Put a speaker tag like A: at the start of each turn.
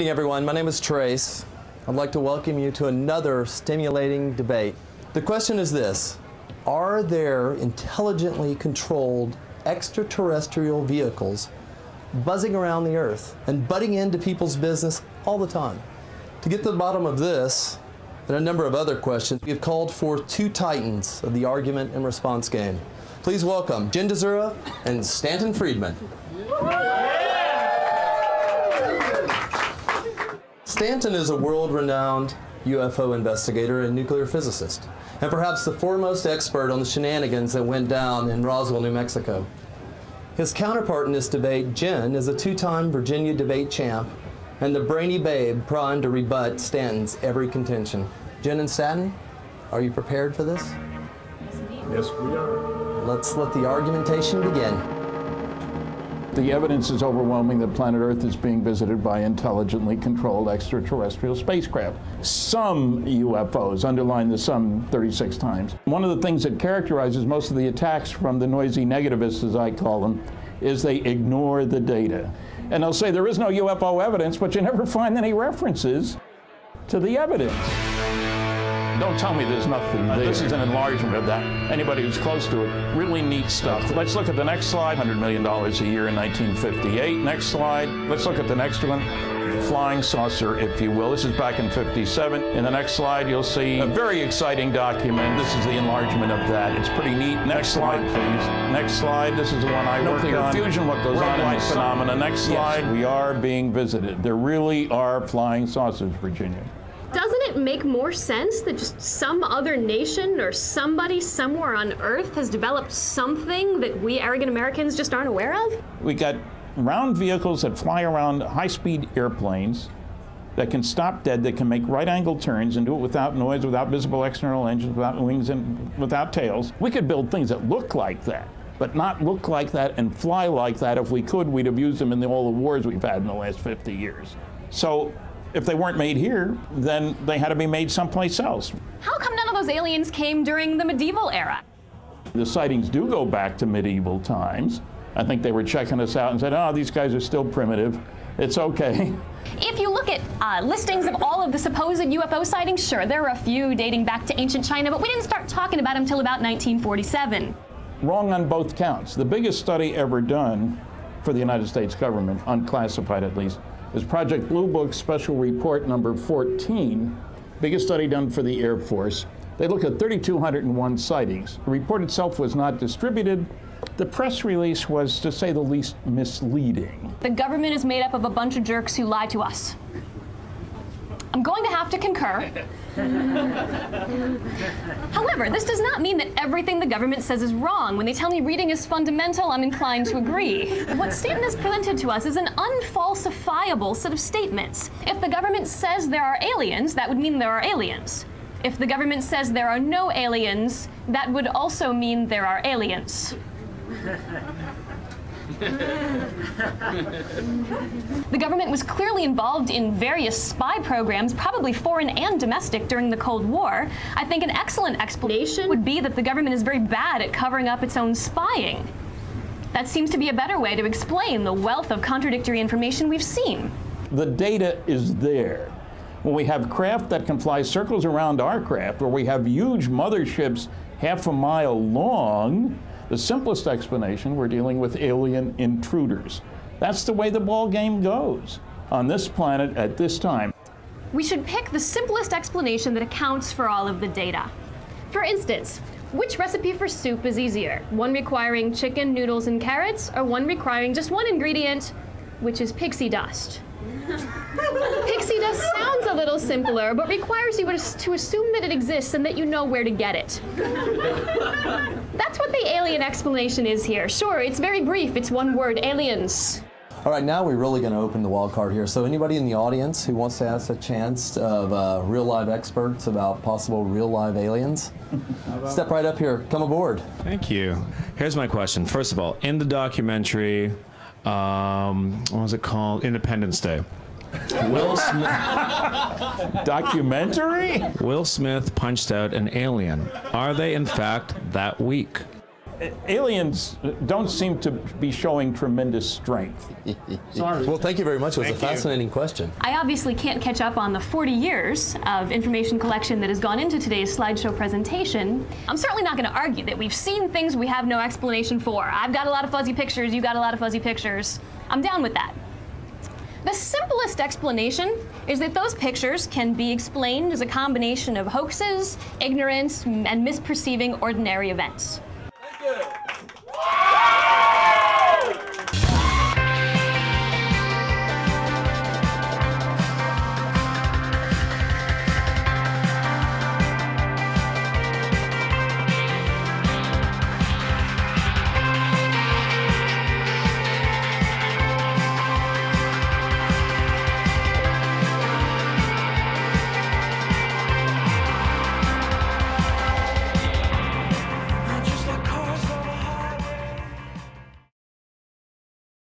A: evening, everyone. My name is Trace. I'd like to welcome you to another stimulating debate. The question is this: are there intelligently controlled extraterrestrial vehicles buzzing around the Earth and butting into people's business all the time? To get to the bottom of this and a number of other questions, we have called for two titans of the argument and response game. Please welcome Jen Dezura and Stanton Friedman. Stanton is a world-renowned UFO investigator and nuclear physicist, and perhaps the foremost expert on the shenanigans that went down in Roswell, New Mexico. His counterpart in this debate, Jen, is a two-time Virginia debate champ and the brainy babe primed to rebut Stanton's every contention. Jen and Stanton, are you prepared for this?
B: Yes, indeed. Yes, we are.
A: Let's let the argumentation begin.
C: The evidence is overwhelming that planet Earth is being visited by intelligently controlled extraterrestrial spacecraft. Some UFOs, underline the some 36 times. One of the things that characterizes most of the attacks from the noisy negativists, as I call them, is they ignore the data. And they'll say there is no UFO evidence, but you never find any references to the evidence. Don't tell me there's nothing there. This is an enlargement of that. Anybody who's close to it, really neat stuff. Let's look at the next slide. $100 million a year in 1958. Next slide. Let's look at the next one. Flying saucer, if you will. This is back in 57. In the next slide, you'll see a very exciting document. This is the enlargement of that. It's pretty neat. Next slide, please. Next slide. This is the one I worked on. Nuclear fusion, what goes on in this phenomena. Next slide. Yes. We are being visited. There really are flying saucers, Virginia.
D: Doesn't it make more sense that just some other nation or somebody somewhere on Earth has developed something that we arrogant Americans just aren't aware of?
C: We got round vehicles that fly around high-speed airplanes that can stop dead, that can make right-angle turns and do it without noise, without visible external engines, without wings and without tails. We could build things that look like that, but not look like that and fly like that. If we could, we'd have used them in all the wars we've had in the last 50 years. So if they weren't made here, then they had to be made someplace else.
D: How come none of those aliens came during the medieval era?
C: The sightings do go back to medieval times. I think they were checking us out and said, oh, these guys are still primitive. It's okay.
D: If you look at listings of all of the supposed UFO sightings, sure, there are a few dating back to ancient China, but we didn't start talking about them until about 1947.
C: Wrong on both counts. The biggest study ever done for the United States government, unclassified at least, is Project Blue Book Special Report number 14, biggest study done for the Air Force. They looked at 3,201 sightings. The report itself was not distributed. The press release was, to say the least, misleading.
D: The government is made up of a bunch of jerks who lie to us. I'm going to have to concur. However, this does not mean that everything the government says is wrong. When they tell me reading is fundamental, I'm inclined to agree. What Stanton has presented to us is an unfalsifiable set of statements. If the government says there are aliens, that would mean there are aliens. If the government says there are no aliens, that would also mean there are aliens. The government was clearly involved in various spy programs, probably foreign and domestic, during the Cold War. I think an excellent explanation would be that the government is very bad at covering up its own spying. That seems to be a better way to explain the wealth of contradictory information we've seen.
C: The data is there. When we have craft that can fly circles around our craft, or we have huge motherships half a mile long, the simplest explanation, we're dealing with alien intruders. That's the way the ball game goes on this planet at this time.
D: We should pick the simplest explanation that accounts for all of the data. For instance, which recipe for soup is easier? One requiring chicken, noodles, and carrots, or one requiring just one ingredient, which is pixie dust? Pixie dust sounds a little simpler, but requires you to assume that it exists and that you know where to get it. That's what the alien explanation is here. Sure, it's very brief. It's one word, aliens.
A: All right, now we're really going to open the wild card here. So anybody in the audience who wants to ask a chance of real live experts about possible real live aliens, step right up here. Come aboard.
B: Thank you. Here's my question. First of all, in the documentary, what was it called? Independence Day. Will Smith.
C: Documentary?
B: Will Smith punched out an alien. Are they, in fact, that weak?
C: aliens don't seem to be showing tremendous strength.
A: Sorry. Well, thank you very much. It was a fascinating question.
D: I obviously can't catch up on the 40 years of information collection that has gone into today's slideshow presentation. I'm certainly not going to argue that we've seen things we have no explanation for. I've got a lot of fuzzy pictures, you've got a lot of fuzzy pictures. I'm down with that. The simplest explanation is that those pictures can be explained as a combination of hoaxes, ignorance, and misperceiving ordinary events.
A: Thank you.